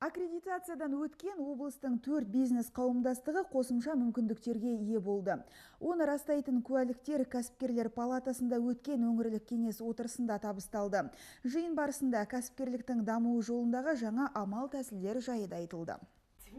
Аккредитациядан өткен облыстың 4 бизнес қауымдастығы қосымша мүмкіндіктерге ие болды. Оны растайтын куәліктер кәсіпкерлер палатасында өткен өңірлік кеңес отырысында табысталды. Жиын барысында кәсіпкерліктің дамуы жолындағы жаңа амал тәсілдер жайы да айтылды.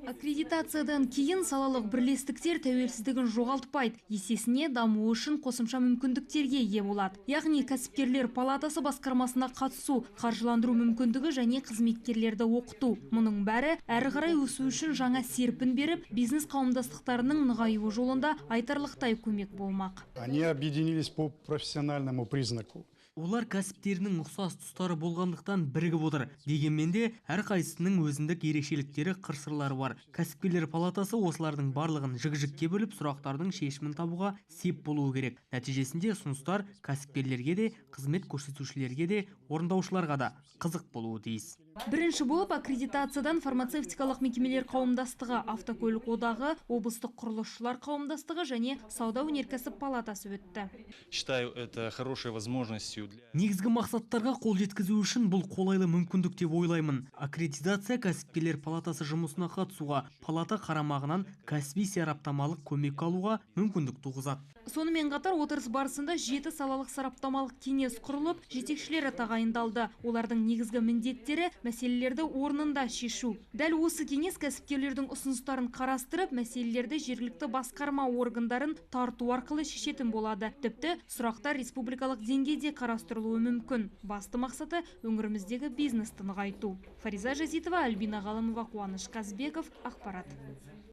Аккредитациядан кейін салалық бірлестіктер тәуелсіздігін жоғалтпайды, есесіне дамуы үшін қосымша мүмкіндіктерге ие болады. Яғни кәсіпкерлер палатасы басқармасына қатысу, қаржыландыру мүмкіндігі және қызметкерлерді оқыту. Мұның бәрі әрі қарай өсу үшін жаңа серпін беріп, бизнес қауымдастықтарының нығаюы жолында айтарлықтай көмек болмақ. Они объединились по профессиональному признаку. Олар кәсіптерінің ұқсас тұстары болғандықтан бірігіп отыр. Дегенмен де әрқайсысының өзіндік ерекшеліктері, қыр-сырлары бар. Кәсіпкерлер палатасы осылардың барлығын жік-жікке бөліп, сұрақтардың шешімін табуға сеп болуы керек. Нәтижесінде ұсыныстар кәсіпкерлерге де, қызмет көрсетушілерге де, орындаушыларға да қызық болуы тиіс. Бірінші болып аккредитациядан фармацевтикалық мекемелер қауымдастығы, автокөлік одағы, облыстық құрылысшылар қауымдастығы және сауда өнеркәсіп палатасы өтті. Считаю, это хорошей возможностью. Негізгі мақсаттарға қол жеткізу үшін бұл қолайлы мүмкіндік деп ойлаймын. Аккредитация кәсіпкерлер палатасы жұмысына қатысуға, палата қарамағынан кәсіби сараптамалық көмек алуға мүмкіндік туғызады. Сонымен қатар отырыс барысында 7 салалық сараптамалық кеңес құрылып, жетекшілері тағайындалды. Олардың негізгі міндеттері мәселелерді орнында шешу. Дәл осы кеңес кәсіпкерлердің ұсыныстарын қарастырып, мәселелерді жергілікті басқарма органдарын тарту арқылы шешетін болады. Тіпті сұрақтар республикалық деңгейде қарастырылуы мүмкін. Басты мақсаты өңіріміздегі бизнесті нығайту. Фариза Жазитова, Альбина Ғалымова, Қуаныш Қазбеков, ақпарат.